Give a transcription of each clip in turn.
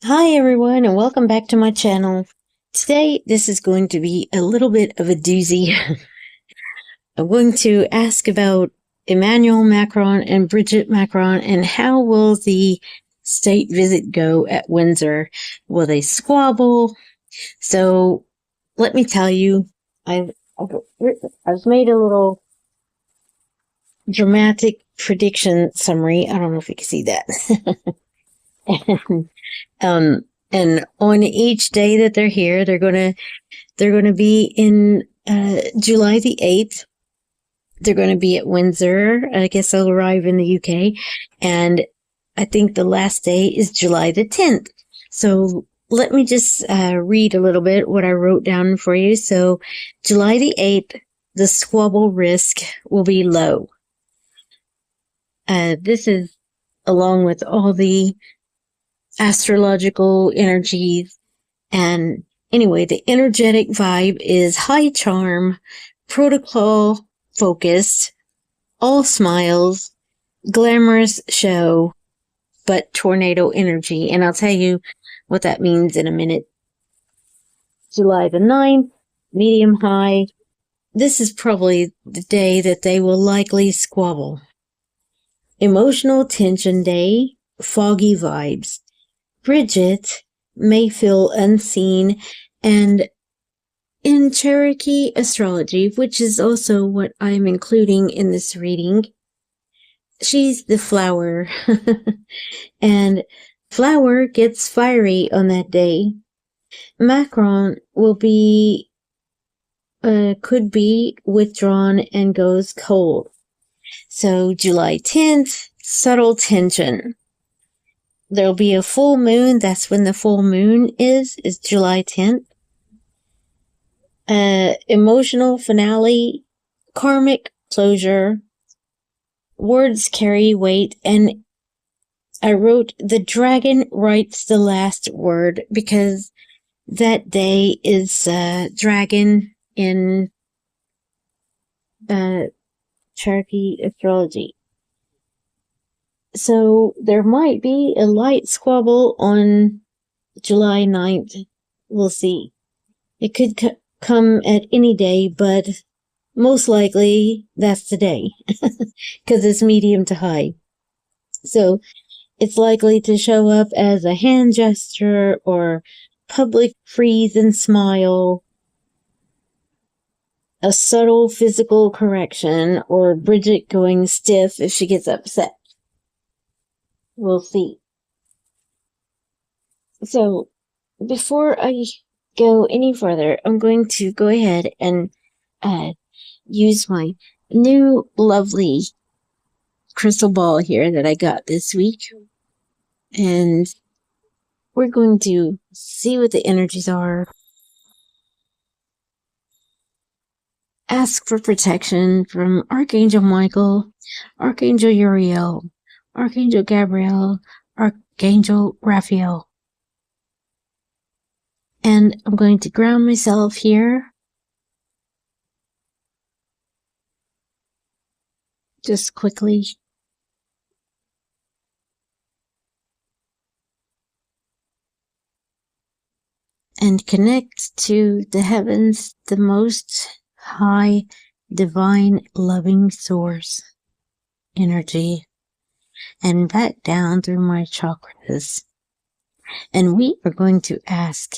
Hi everyone and welcome back to my channel. Today this is going to be a little bit of a doozy. I'm going to ask about Emmanuel Macron and Brigitte Macron and how will the state visit go at Windsor? Will they squabble? So let me tell you, I've made a little dramatic prediction summary. I don't know if you can see that. And on each day that they're here, they're gonna be in July the 8th. They're going to be at Windsor. I guess they'll arrive in the UK, and I think the last day is July the 10th. So let me just read a little bit what I wrote down for you. So July the 8th, the squabble risk will be low. This is along with all the astrological energies. And anyway, the energetic vibe is high charm, protocol focused, all smiles, glamorous show, but tornado energy. And I'll tell you what that means in a minute. July the 9th, medium high. This is probably the day that they will likely squabble. Emotional tension day, foggy vibes. Brigitte may feel unseen, and in Cherokee astrology, which is also what I'm including in this reading, she's the flower, and flower gets fiery on that day. Macron will be, could be withdrawn and goes cold. So July 10th, subtle tension. There'll be a full moon. That's when the full moon is July 10th. Emotional finale, karmic closure. Words carry weight, and I wrote the dragon writes the last word because that day is dragon in Cherokee astrology. So there might be a light squabble on July 9th. We'll see. It could come at any day, but most likely that's the day because it's medium to high. So it's likely to show up as a hand gesture or public freeze and smile, a subtle physical correction, or Bridget going stiff if she gets upset. We'll see. So before I go any further, I'm going to go ahead and use my new lovely crystal ball here that I got this week. And we're going to see what the energies are. Ask for protection from Archangel Michael, Archangel Uriel, Archangel Gabriel, Archangel Raphael. And I'm going to ground myself here. Just quickly. And connect to the heavens, the most high, divine, loving source energy. And back down through my chakras. And we are going to ask,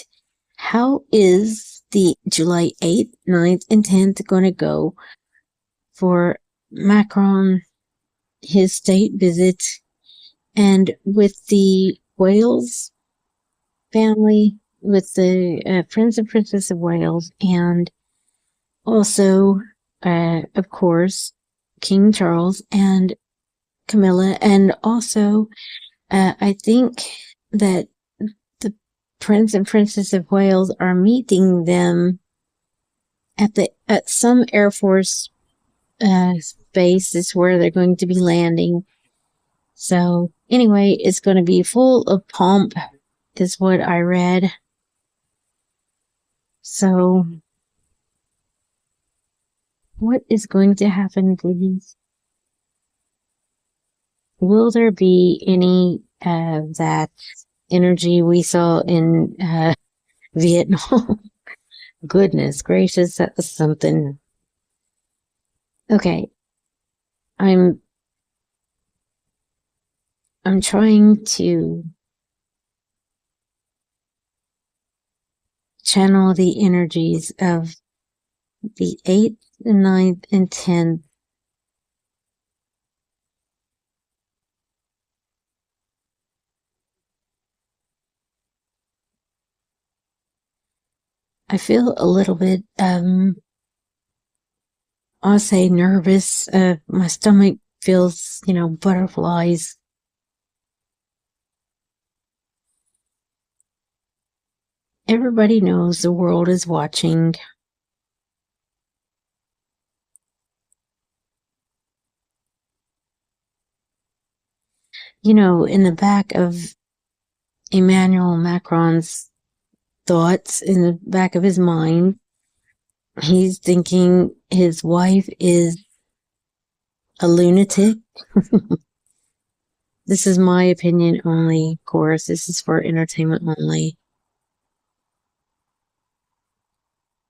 how is the July 8th, 9th, and 10th going to go for Macron, his state visit, and with the Wales family, with the Prince and Princess of Wales, and also, of course, King Charles and Camilla, and also, I think that the Prince and Princess of Wales are meeting them at some Air Force base is where they're going to be landing. So anyway, it's going to be full of pomp, is what I read. So what is going to happen, please? Will there be any that energy we saw in Vietnam. Goodness gracious, that was something. Okay, I'm trying to channel the energies of the 8th, the 9th, and 10th. I feel a little bit, I'll say nervous. My stomach feels, butterflies. Everybody knows the world is watching. In the back of Emmanuel Macron's thoughts, in the back of his mind, he's thinking his wife is a lunatic. This is my opinion only, of course. This is for entertainment only.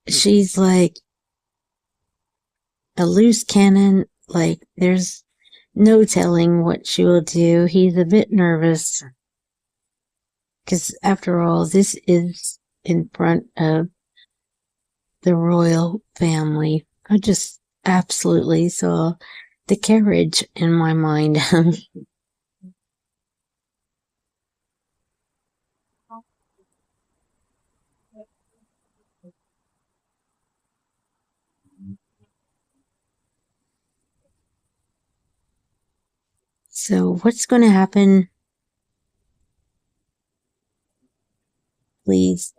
She's like a loose cannon. Like, there's no telling what she will do. He's a bit nervous. Because, after all, this is in front of the royal family. I just absolutely saw the carriage in my mind. So, what's going to happen? Please.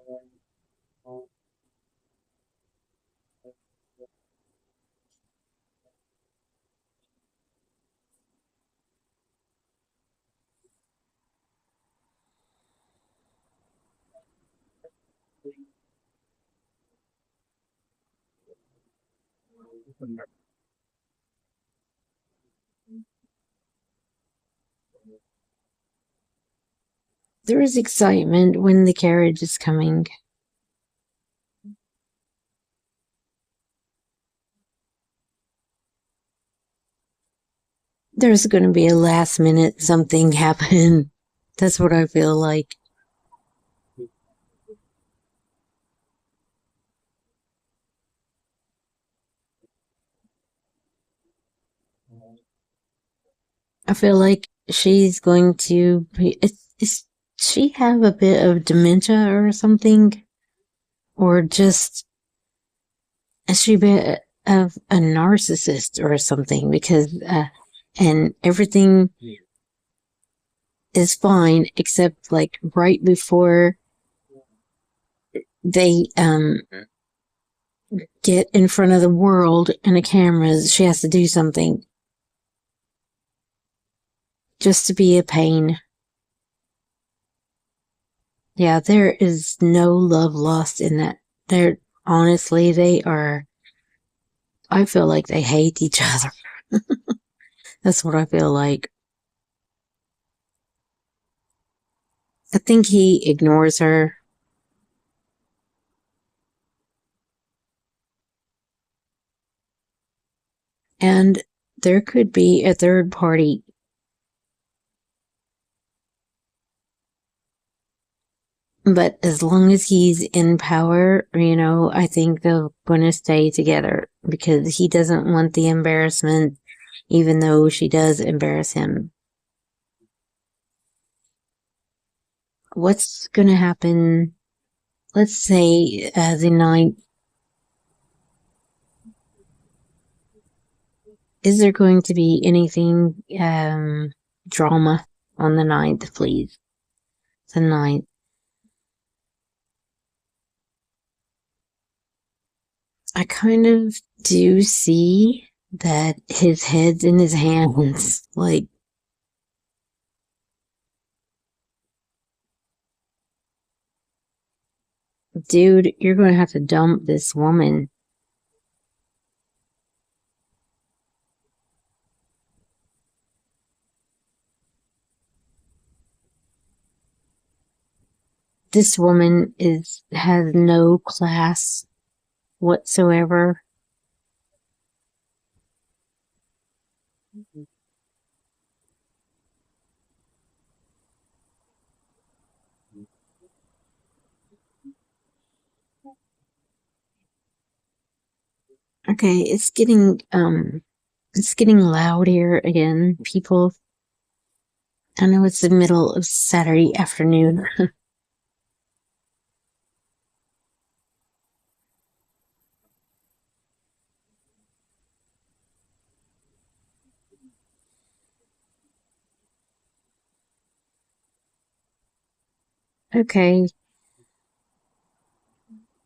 There is excitement when the carriage is coming. There's going to be a last minute something happen. That's what I feel like. I feel like she's going to be. Is she have a bit of dementia or something? Or just, is she a bit of a narcissist or something? Because, and everything is fine except like right before they, get in front of the world and the cameras, she has to do something just to be a pain. Yeah, there is no love lost in that. They're, honestly, they are, I feel like they hate each other. That's what I feel like. I think he ignores her. And there could be a third party. But as long as he's in power, I think they're going to stay together because he doesn't want the embarrassment, even though she does embarrass him. What's going to happen? Let's say the 9th. Is there going to be anything drama on the 9th, please? The 9th. I kind of do see that his head's in his hands. Like, dude, you're going to have to dump this woman. this woman has no class whatsoever. Okay, it's getting loud here again, people. I know it's the middle of Saturday afternoon. Okay.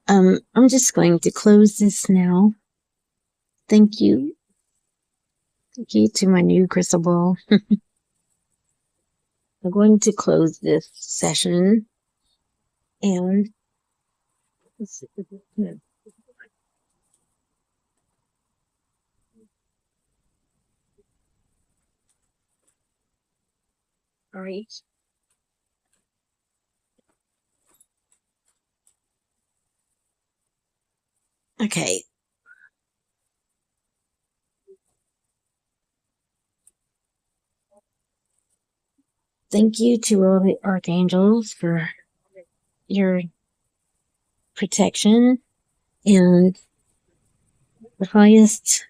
I'm just going to close this now. Thank you. Thank you to my new crystal ball. I'm going to close this session and all right. Okay. Thank you to all the archangels for your protection and the highest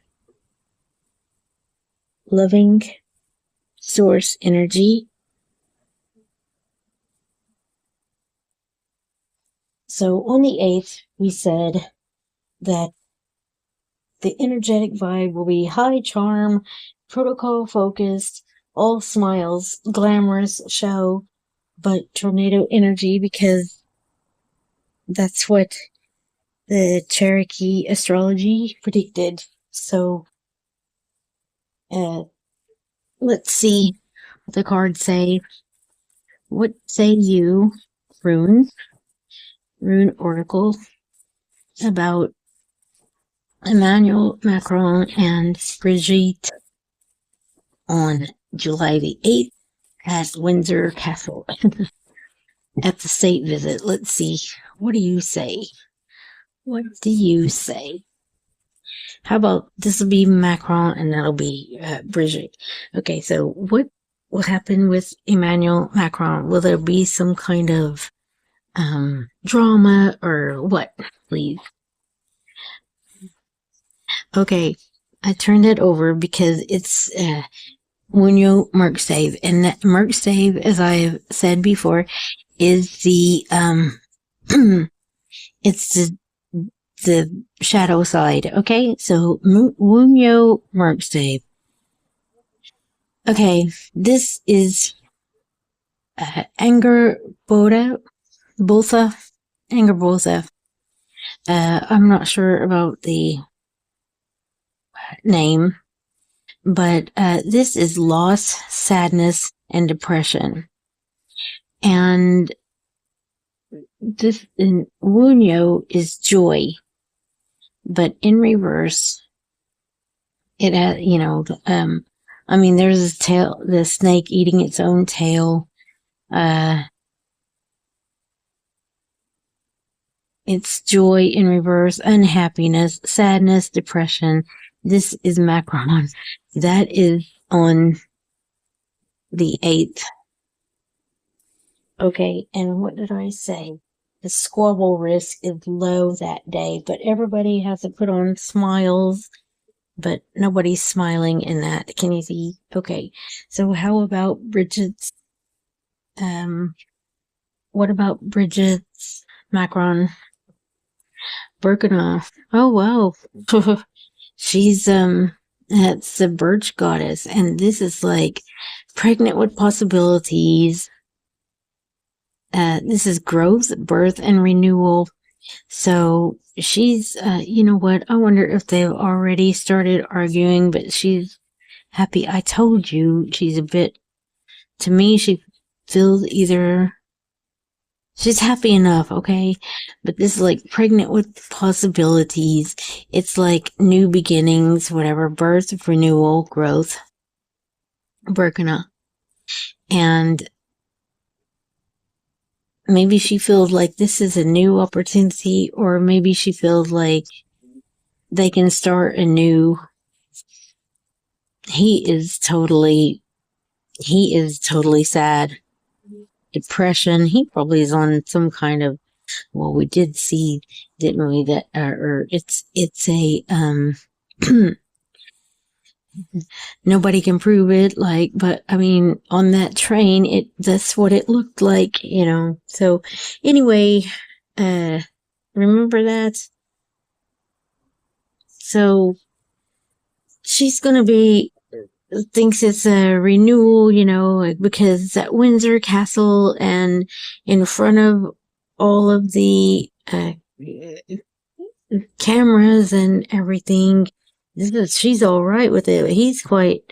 loving source energy. So on the 8th, we said that the energetic vibe will be high charm, protocol focused, all smiles, glamorous show, but tornado energy, because that's what the Cherokee astrology predicted. So, let's see what the cards say. What say you, rune oracle, about Emmanuel Macron and Brigitte on July the 8th at Windsor Castle at the state visit? Let's see. What do you say? What do you say? How about this will be Macron and that'll be Brigitte. Okay, so what will happen with Emmanuel Macron? Will there be some kind of drama or what, please? Okay, I turned it over because it's Munyo Merc Save, and that Merc Save, as I've said before, is the it's the shadow side. Okay, so Munyo Merc Save. Okay, this is Anger Botha. Anger Botha. I'm not sure about the name, but this is loss, sadness, and depression. And this in Wunyo is joy, but in reverse, it has, I mean, there's this tail, the snake eating its own tail. It's joy in reverse, unhappiness, sadness, depression. This is Macron. That is on the 8th. Okay, and what did I say? The squabble risk is low that day, but everybody has to put on smiles, but nobody's smiling in that. Can you see? Okay, so how about Brigitte's, what about Brigitte's Macron? Birkenau. Oh, wow. She's, that's the birch goddess, and this is like pregnant with possibilities. This is growth, birth, and renewal. So she's, you know what? I wonder if they've already started arguing, but she's happy. I told you she's a bit, to me, she feels either, she's happy enough, okay? But this is like pregnant with possibilities. It's like new beginnings, whatever, birth, renewal, growth, Birkenau. And maybe she feels like this is a new opportunity, or maybe she feels like they can start anew. He is totally sad. Depression. He probably is on some kind of, well, we did see, didn't we, that, or it's a, nobody can prove it, like, but I mean, on that train, that's what it looked like, you know. So anyway, remember that. So she's gonna be, thinks it's a renewal, you know, because it's at Windsor Castle and in front of all of the cameras and everything. She's all right with it. He's quite.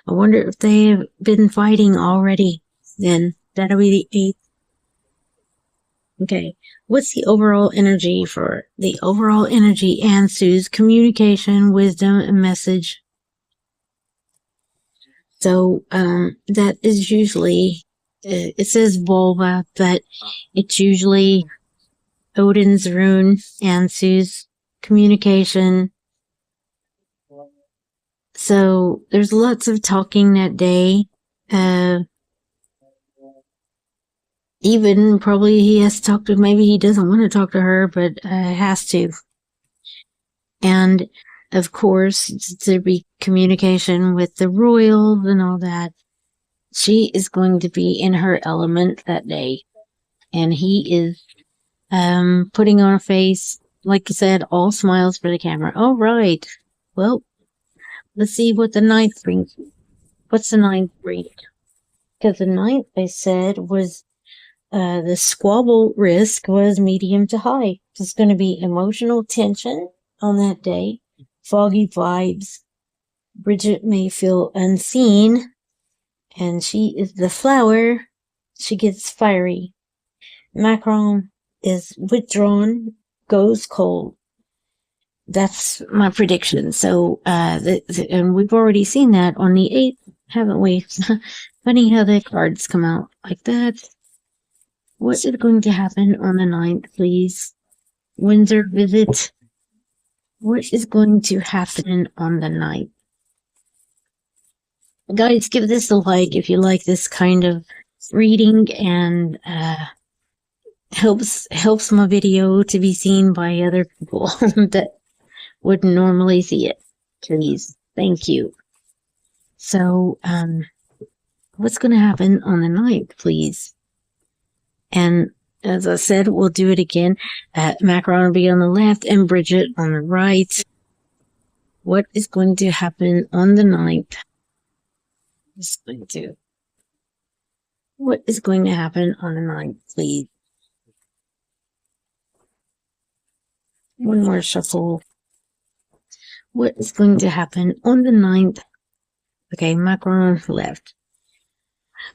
I wonder if they have been fighting already. Then that'll be the 8th. Okay. What's the overall energy for the overall energy? Answers, communication, wisdom, and message. So that is usually, it says vulva, but it's usually Odin's rune, Ansu's communication. So there's lots of talking that day. Even probably he has to talk to, maybe he doesn't want to talk to her, but has to. And of course, to be communication with the royals and all that. She is going to be in her element that day. And he is putting on a face, like you said, all smiles for the camera. All right. Well, let's see what the 9th brings. What's the 9th bring? Because the 9th, I said, was the squabble risk was medium to high. There's going to be emotional tension on that day. Foggy vibes. Brigitte may feel unseen, and she is the flower. She gets fiery. Macron is withdrawn, goes cold. That's my prediction. So, and we've already seen that on the 8th, haven't we? Funny how the cards come out like that. What is going to happen on the 9th, please? Windsor visit. What is going to happen on the 9th? Guys, give this a like if you like this kind of reading, and helps my video to be seen by other people that wouldn't normally see it. Please. Thank you. So, what's going to happen on the 9th, please? And as I said, we'll do it again. Macron will be on the left and Brigitte on the right. What is going to happen on the 9th? What is going to happen on the 9th, please? One more shuffle. What is going to happen on the 9th? Okay, Macron left.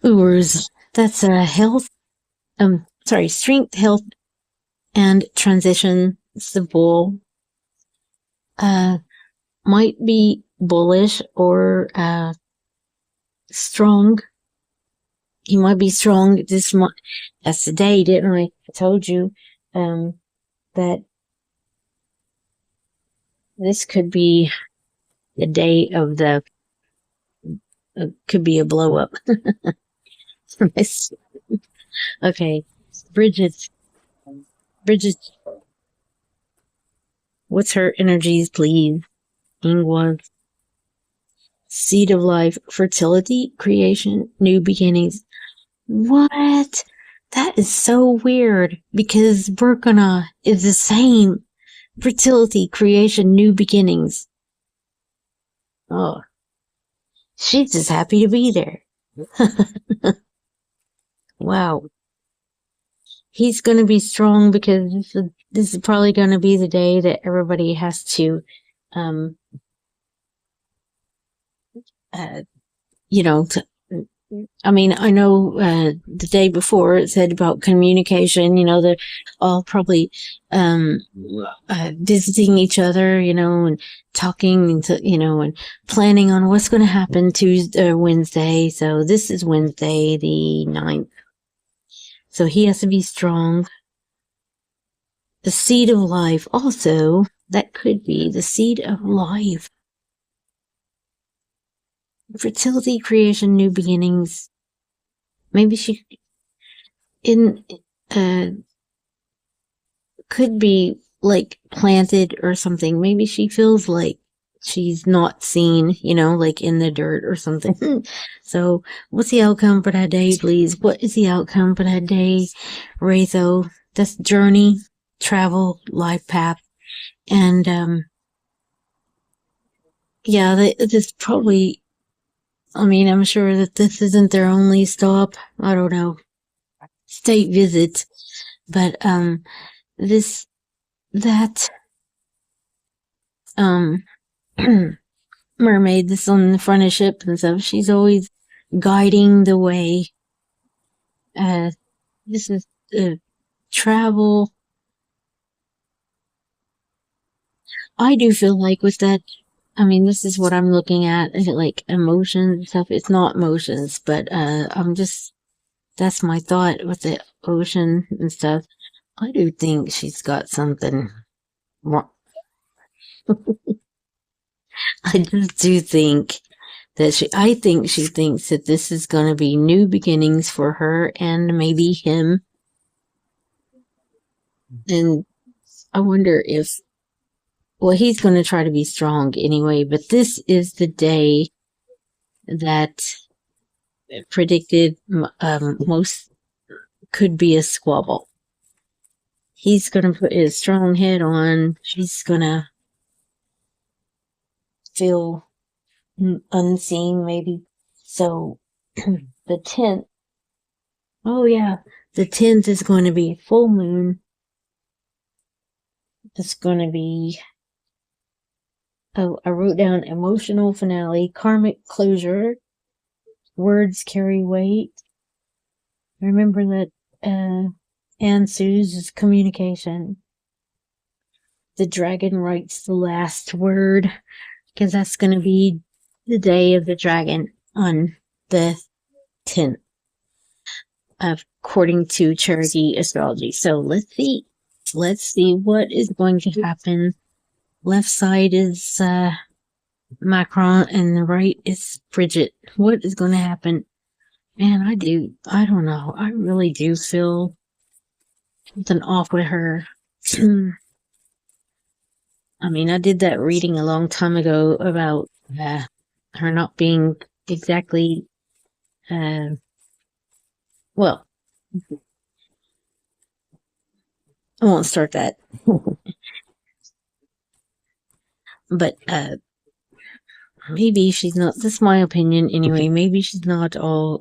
Ours. That's health. Strength, health, and transition. It's the bull. Might be bullish or strong. He might be strong this month. That's the day, didn't I? I told you that this could be the day of the. Could be a blow up. Okay, Brigitte. What's her energies, please? Ingwas. Seed of life, fertility, creation, new beginnings. What? That is so weird, because Burkana is the same. Fertility, creation, new beginnings. Oh. She's just happy to be there. Wow. He's going to be strong, because this is probably going to be the day that everybody has to, I know the day before it said about communication, they're all probably visiting each other, and talking, and planning on what's going to happen Tuesday or Wednesday. So this is Wednesday, the 9th. So he has to be strong. The seed of life. Also, that could be the seed of life. Fertility, creation, new beginnings. Maybe she could be like planted or something. Maybe she feels like she's not seen, like in the dirt or something. So what's the outcome for that day, please? What is the outcome for that day, Ratho? That's journey, travel, life path. And yeah, this probably, I'm sure that this isn't their only stop. I don't know. State visit. But that mermaid that's on the front of ship and stuff, she's always guiding the way. This is travel. I do feel like with that, this is what I'm looking at, like emotions and stuff. It's not emotions, but that's my thought with the ocean and stuff. I do think she's got something wrong. I just do think that I think she thinks that this is going to be new beginnings for her and maybe him. And I wonder if, well, he's going to try to be strong anyway, but this is the day that predicted most could be a squabble. He's going to put his strong head on. She's going to feel unseen, maybe. So the 10th, the 10th is going to be full moon. It's going to be, I wrote down emotional finale, karmic closure, words carry weight. Remember that Anne Sue's communication. The dragon writes the last word, because that's going to be the day of the dragon on the 10th, according to Cherokee astrology. So let's see what is going to happen. Left side is Macron and the right is Brigitte. What is going to happen? Man, I don't know. I really do feel something off with her. I did that reading a long time ago about her not being exactly, well, I won't start that. But maybe she's not, this is my opinion anyway, maybe she's not all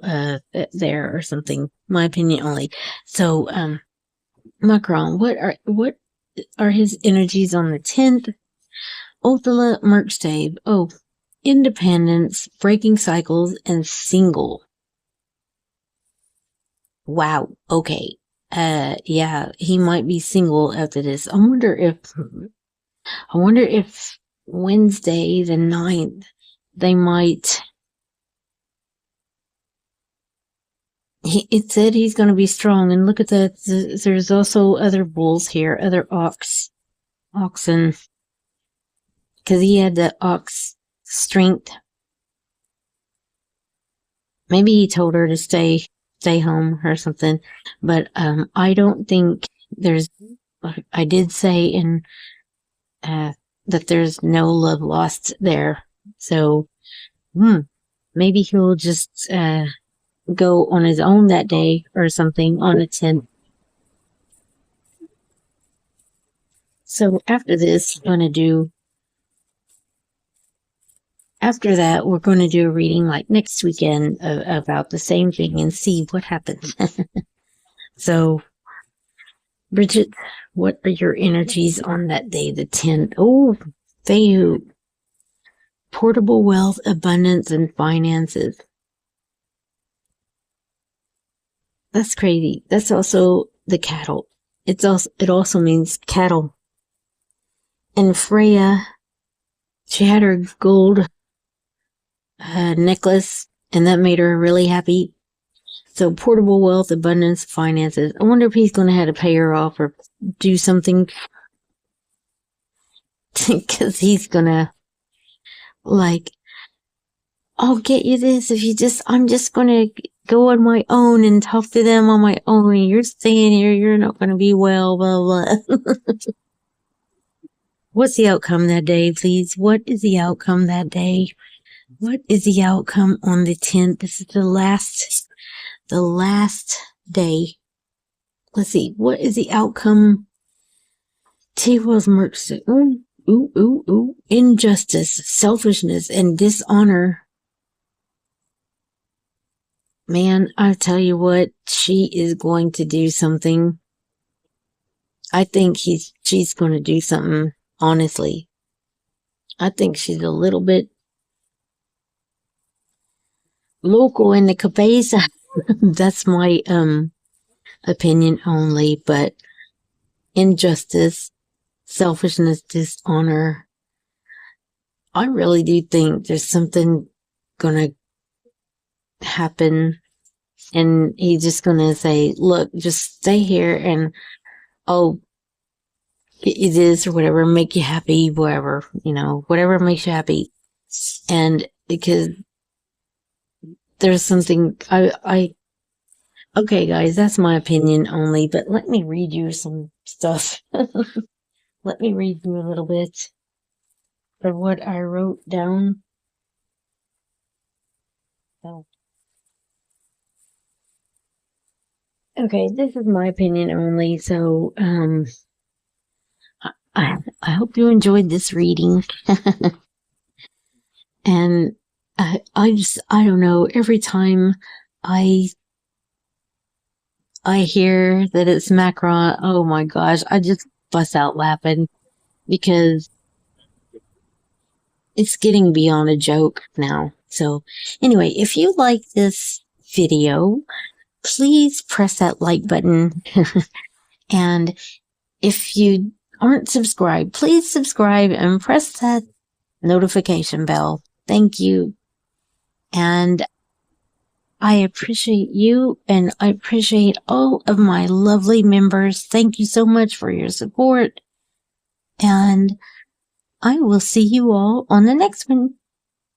there or something. My opinion only. So, Macron, what are his energies on the 10th? Ultima Merkstave. Oh, independence, breaking cycles, and single. Wow. Okay. Yeah, he might be single after this. I wonder if Wednesday the 9th, they might. It said he's going to be strong, and look at that. There's also other bulls here, other oxen, because he had the ox strength. Maybe he told her to stay home or something, but I don't think there's. I did say in that there's no love lost there, so maybe he'll just go on his own that day or something on the 10th. So after this, after that, we're going to do a reading like next weekend about the same thing and see what happens. So, Brigitte, what are your energies on that day, the 10th? Oh, Feu. Portable wealth, abundance, and finances. That's crazy. That's also the cattle. It also means cattle. And Freya, she had her gold necklace, and that made her really happy. So portable wealth, abundance, finances. I wonder if he's going to have to pay her off or do something. Because he's going to, like, I'll get you this if you just, I'm just going to go on my own and talk to them on my own. You're staying here. You're not going to be well, blah, blah. What's the outcome that day, please? What is the outcome that day? What is the outcome on the 10th? This is the last day. Let's see. What is the outcome? T-World's merch. Ooh. Injustice, selfishness, and dishonor. Man, I tell you what, she is going to do something. I think she's going to do something, honestly. I think she's a little bit local in the cabeza. That's my opinion only, but injustice, selfishness, dishonor. I really do think there's something gonna happen, and he's just gonna say, look, just stay here and I'll get you this or whatever, make you happy, whatever, whatever makes you happy. And because there's something okay guys, that's my opinion only, but let me read you some stuff. Let me read you a little bit of what I wrote down. Oh. Okay, this is my opinion only, so I hope you enjoyed this reading. And I don't know, every time I hear that it's Macron, oh my gosh, I just bust out laughing because it's getting beyond a joke now. So anyway, if you like this video, please press that like button. And if you aren't subscribed, please subscribe and press that notification bell. Thank you. And I appreciate you, and I appreciate all of my lovely members. Thank you so much for your support. And I will see you all on the next one.